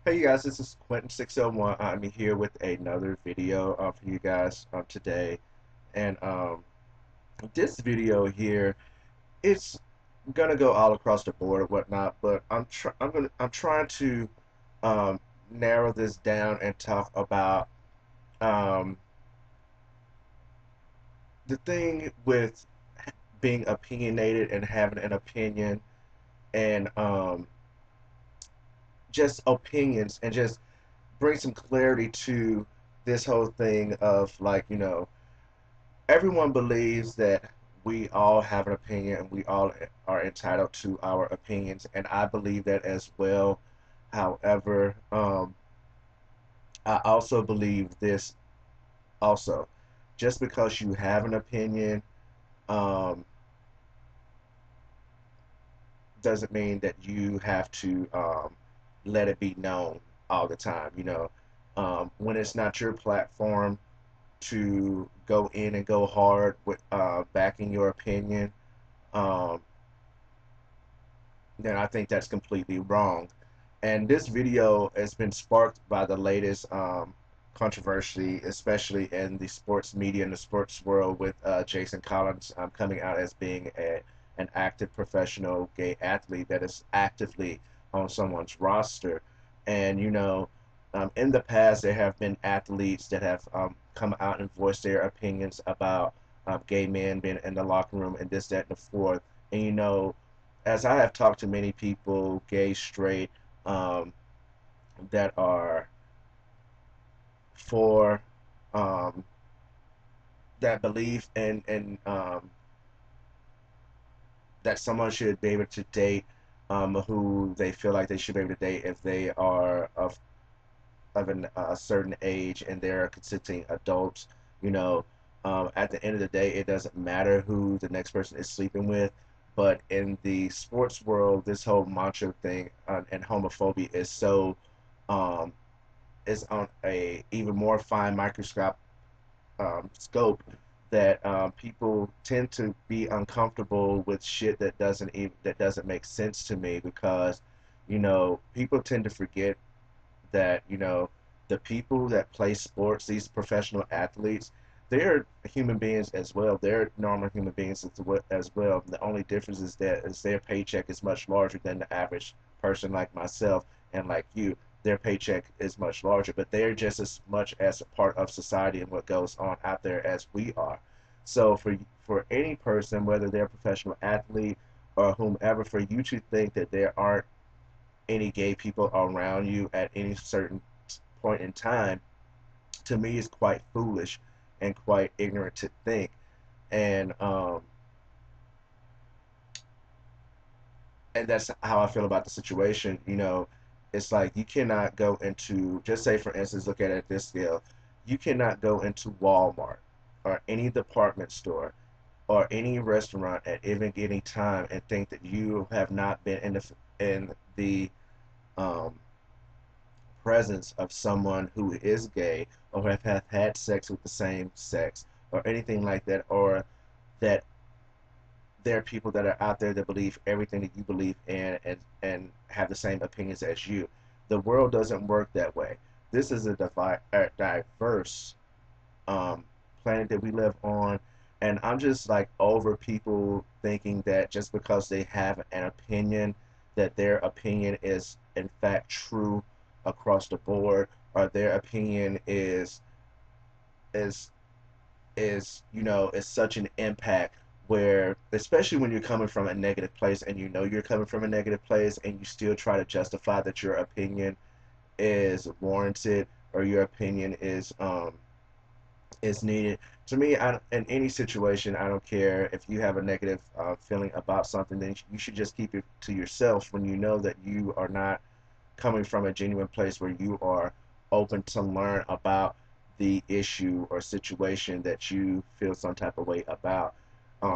Hey you guys, this is Quentin601. I'm here with another video for you guys today. And this video here, it's gonna go all across the board or whatnot, but I'm trying to um, narrow this down and talk about um, the thing with being opinionated and having an opinion and just opinions and just bring some clarity to this whole thing of like, everyone believes that we all have an opinion and we all are entitled to our opinions, and I believe that as well. However, I also believe this also. Just because you have an opinion um, doesn't mean that you have to let it be known all the time. When it's not your platform to go in and go hard with backing your opinion, um, then I think that's completely wrong. And this video has been sparked by the latest controversy, especially in the sports media and the sports world, with Jason Collins coming out as being an active professional gay athlete that is actively on someone's roster. And, in the past, there have been athletes that have come out and voiced their opinions about gay men being in the locker room and this, that, and the fourth. And, as I have talked to many people, gay, straight, um, that are for um, that believe in that someone should be able to date who they feel like they should be able to date if they are a certain age and they're consenting adults. You know, at the end of the day, it doesn't matter who the next person is sleeping with. But in the sports world, this whole macho thing and homophobia um, is on a even more fine microscope scope that people tend to be uncomfortable with shit that doesn't make sense to me because people tend to forget that the people that play sports, these professional athletes, they're human beings as well. They're normal human beings as well. The only difference is their paycheck is much larger than the average person like myself and like you. Their paycheck is much larger, but they're just as much as a part of society and what goes on out there as we are. So for any person, whether they're a professional athlete or whomever, for you to think that there aren't any gay people around you at any certain point in time, to me is quite foolish and quite ignorant to think. And that's how I feel about the situation. It's like you cannot go into, just say for instance, look at it at this scale. You cannot go into Walmart or any department store or any restaurant at any time and think that you have not been in the um, presence of someone who is gay or have had sex with the same sex or anything like that, or that there are people that are out there that believe everything that you believe in and have the same opinions as you. The world doesn't work that way. This is a diverse um, planet that we live on, and I'm just like over people thinking that just because they have an opinion, that their opinion is in fact true across the board, or their opinion is is such an impact, where especially when you're coming from a negative place and you're coming from a negative place and you still try to justify that your opinion is warranted or your opinion is needed. To me, in any situation, I don't care if you have a negative feeling about something, then you should just keep it to yourself when you know that you are not coming from a genuine place where you are open to learn about the issue or situation that you feel some type of way about.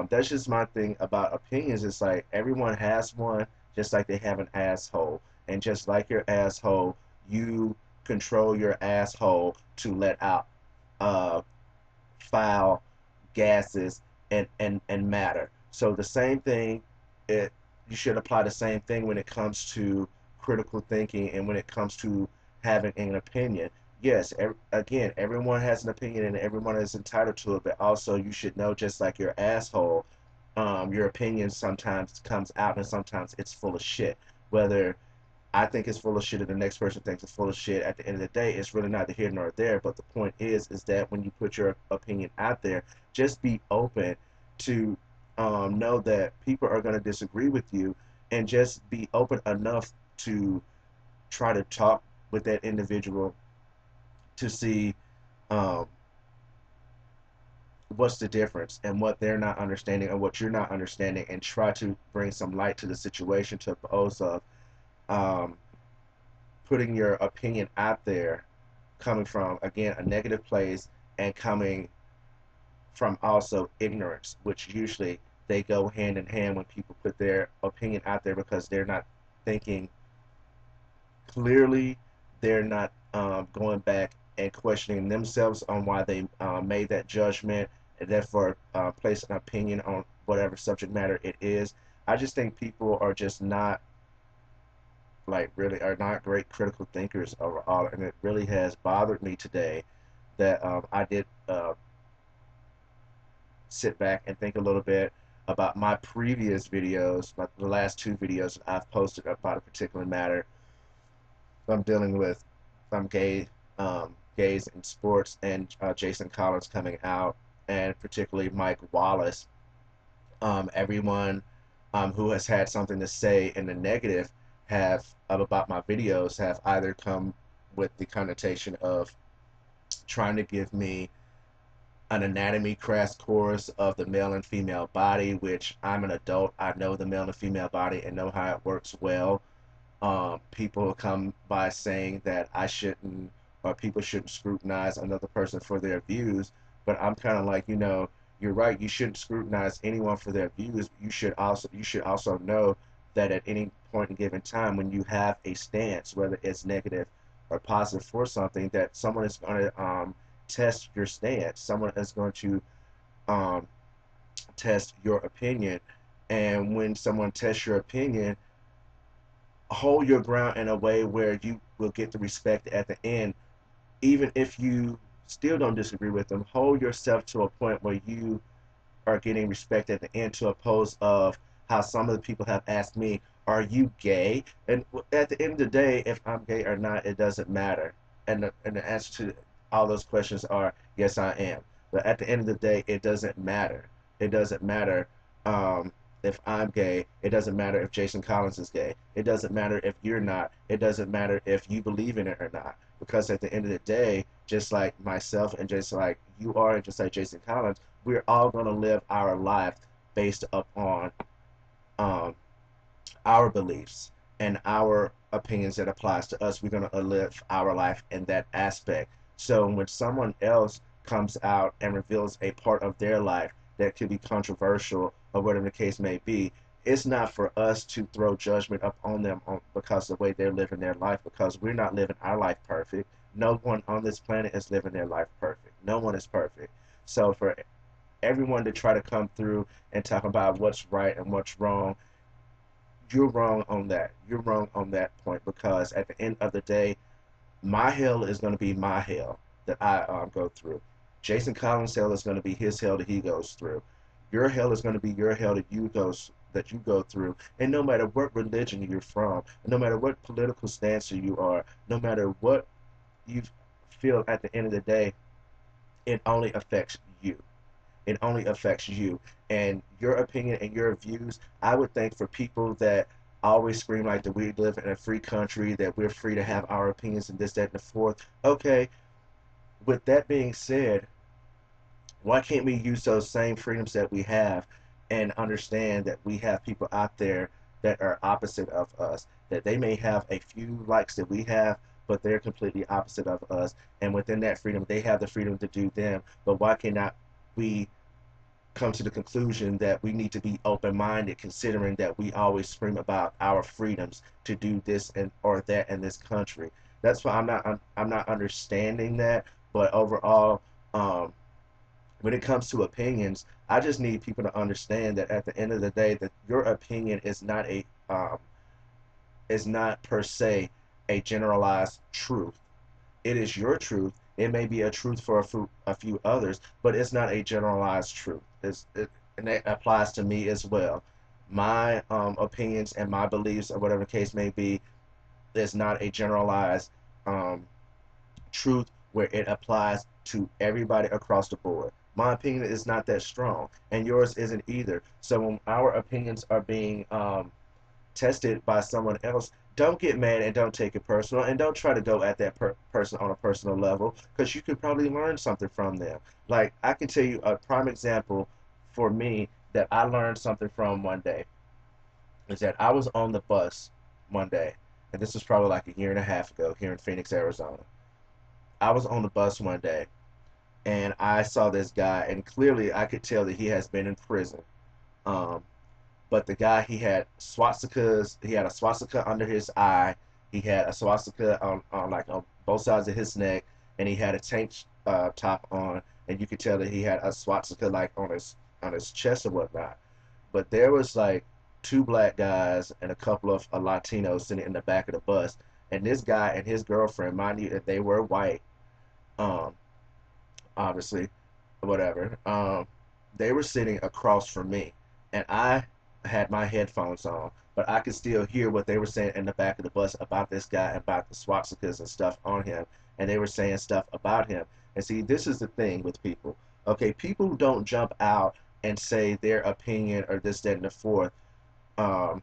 That's just my thing about opinions. It's like everyone has one, just like they have an asshole. And just like your asshole, you control your asshole to let out uh, foul gases and matter. So the same thing, it you should apply the same thing when it comes to critical thinking and when it comes to having an opinion. Yes, again, everyone has an opinion and everyone is entitled to it, but also you should know, just like your asshole, your opinion sometimes comes out and sometimes it's full of shit. Whether I think it's full of shit and the next person thinks it's full of shit, at the end of the day, it's really neither here nor there. But the point is that when you put your opinion out there, just be open to know that people are going to disagree with you, and just be open enough to try to talk with that individual to see um, what's the difference and what they're not understanding and what you're not understanding, and try to bring some light to the situation, to oppose of um, putting your opinion out there, coming from, again, a negative place, and coming from also ignorance, which usually they go hand in hand when people put their opinion out there, because they're not thinking clearly. They're not going back and questioning themselves on why they made that judgment, and therefore place an opinion on whatever subject matter it is. I just think people are just not, like, really are not great critical thinkers overall, and it really has bothered me today that I did sit back and think a little bit about my previous videos, the last two videos that I've posted about a particular matter I'm dealing with. Gays in sports, and Jason Collins coming out, and particularly Mike Wallace. Everyone who has had something to say in the negative have about my videos have either come with the connotation of trying to give me an anatomy crash course of the male and female body, which I'm an adult. I know the male and female body and know how it works well. People come by saying that I shouldn't, or people shouldn't scrutinize another person for their views, but I'm kind of like, you're right. You shouldn't scrutinize anyone for their views. You should also know that at any point in given time, when you have a stance, whether it's negative or positive for something, that someone is going to test your stance. Someone is going to um, test your opinion, and when someone tests your opinion, hold your ground in a way where you will get the respect at the end. Even if you still don't disagree with them, hold yourself to a point where you are getting respect at the end, to oppose of how some of the people have asked me, are you gay? And at the end of the day, if I'm gay or not, it doesn't matter. And the answer to all those questions are yes, I am. But at the end of the day, it doesn't matter. It doesn't matter if I'm gay. It doesn't matter if Jason Collins is gay. It doesn't matter if you're not. It doesn't matter if you believe in it or not. Because at the end of the day, just like myself and just like you are, and just like Jason Collins, we're all going to live our life based upon um, our beliefs and our opinions that applies to us. We're going to live our life in that aspect. So when someone else comes out and reveals a part of their life that could be controversial or whatever the case may be, it's not for us to throw judgment up on them because of the way they're living their life, because we're not living our life perfect. No one on this planet is living their life perfect. No one is perfect. So for everyone to try to come through and talk about what's right and what's wrong, you're wrong on that. You're wrong on that point, because at the end of the day, my hell is going to be my hell that I go through. Jason Collins' hell is going to be his hell that he goes through. Your hell is going to be your hell that you go through. And no matter what religion you're from, no matter what political stance you are, no matter what you feel, at the end of the day, it only affects you. It only affects you and your opinion and your views. I would think for people that always scream like that we live in a free country, that we're free to have our opinions and this, that, and the fourth. Okay, with that being said, why can't we use those same freedoms that we have and understand that we have people out there that are opposite of us, that they may have a few likes that we have, but they're completely opposite of us, and within that freedom they have the freedom to do them. But why cannot we come to the conclusion that we need to be open-minded, considering that we always scream about our freedoms to do this and or that in this country? That's why I'm not understanding that. But overall, um, when it comes to opinions, I just need people to understand that at the end of the day, that your opinion is not per se a generalized truth. It is your truth. It may be a truth for a few others, but it's not a generalized truth. And that applies to me as well. My opinions and my beliefs, or whatever the case may be, is not a generalized um, truth where it applies to everybody across the board. My opinion is not that strong, and yours isn't either. So when our opinions are being tested by someone else, don't get mad and don't take it personal, and don't try to go at that person on a personal level, because you could probably learn something from them. Like, I can tell you a prime example for me that I learned something from one day is that I was on the bus one day, and this was probably like a year and a half ago here in Phoenix, Arizona. I was on the bus one day, and I saw this guy, and clearly I could tell that he has been in prison. Um, but the guy, he had swastikas. He had a swastika under his eye. He had a swastika on like on both sides of his neck, and he had a tank top on, and you could tell that he had a swastika like on his chest or whatnot. But there was like two black guys and a couple of Latinos sitting in the back of the bus, and this guy and his girlfriend, mind you, that they were white, um, obviously, whatever. They were sitting across from me, and I had my headphones on, but I could still hear what they were saying in the back of the bus about this guy, about the swastikas and stuff on him, and they were saying stuff about him. And see, this is the thing with people. Okay, people don't jump out and say their opinion or this, that, and the fourth. Um,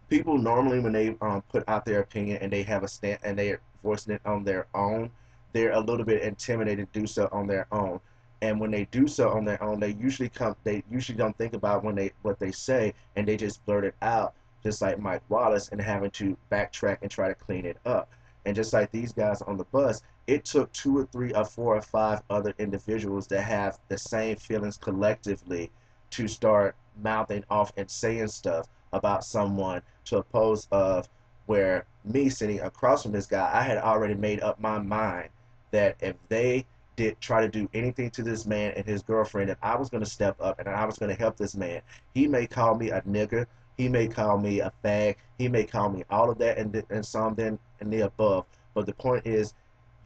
People normally, when they put out their opinion and they have a stand and they are voicing it on their own, they're a little bit intimidated to do so on their own. And when they do so on their own, they usually don't think about when they what they say, and they just blurt it out, just like Mike Wallace, and having to backtrack and try to clean it up. And just like these guys on the bus, it took two or three or four or five other individuals that have the same feelings collectively to start mouthing off and saying stuff about someone, to oppose of where me sitting across from this guy, I had already made up my mind that if they did try to do anything to this man and his girlfriend, that I was going to step up and I was going to help this man. He may call me a nigger, he may call me a fag, he may call me all of that and some then and the above. But the point is,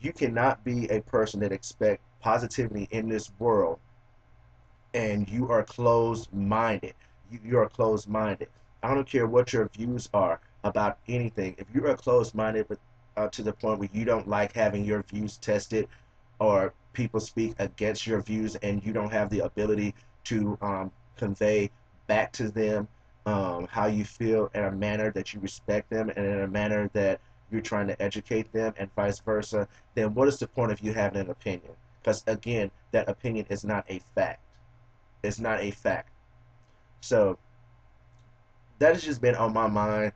you cannot be a person that expect positivity in this world and you are closed minded. You are closed minded. I don't care what your views are about anything. If you are closed minded to the point where you don't like having your views tested, or people speak against your views, and you don't have the ability to convey back to them how you feel in a manner that you respect them and in a manner that you're trying to educate them, and vice versa, then what is the point of you having an opinion? Because again, that opinion is not a fact. It's not a fact. So that has just been on my mind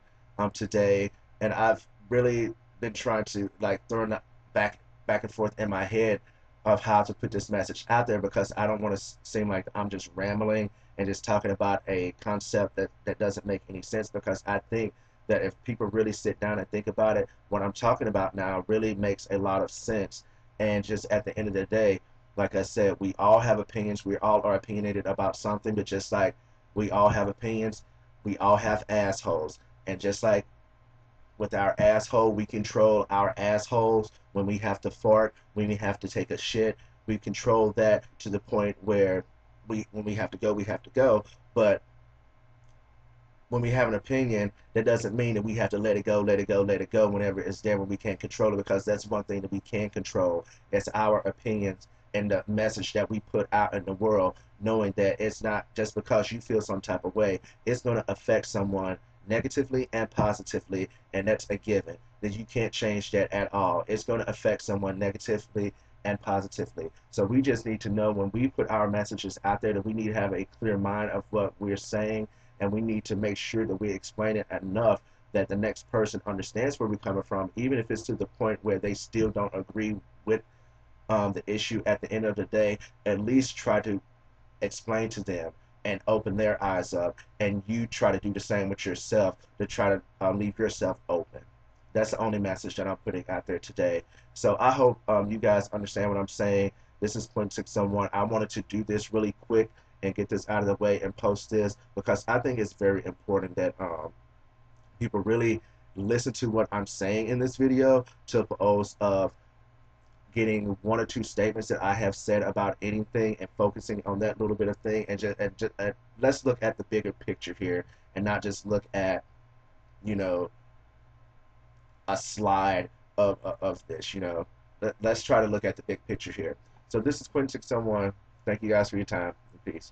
today, and I've really been trying to like throwing that back and forth in my head of how to put this message out there, because I don't want to seem like I'm just rambling and just talking about a concept that doesn't make any sense, because I think that if people really sit down and think about it, what I'm talking about now really makes a lot of sense. And just at the end of the day, like I said, we all have opinions. We all are opinionated about something, but just like we all have opinions, we all have assholes. And just like with our asshole, we control our assholes when we have to fart, when we have to take a shit. We control that to the point where when we have to go, we have to go. But when we have an opinion, that doesn't mean that we have to let it go, let it go, let it go whenever it's there when we can't control it, because that's one thing that we can control. It's our opinions and the message that we put out in the world, knowing that it's not just because you feel some type of way, it's going to affect someone negatively and positively, and that's a given. That you can't change that at all. It's going to affect someone negatively and positively. So we just need to know when we put our messages out there that we need to have a clear mind of what we're saying, and we need to make sure that we explain it enough that the next person understands where we're coming from, even if it's to the point where they still don't agree with the issue at the end of the day. At least try to explain to them and open their eyes up, and you try to do the same with yourself, to try to leave yourself open. That's the only message that I'm putting out there today. So I hope you guys understand what I'm saying. This is Point 601. I wanted to do this really quick and get this out of the way and post this, because I think it's very important that people really listen to what I'm saying in this video to opposed of getting one or two statements that I have said about anything and focusing on that little bit of thing, and let's look at the bigger picture here and not just look at, you know, a slide of this. Let's try to look at the big picture here. So this is Quentin 601. Thank you guys for your time. Peace.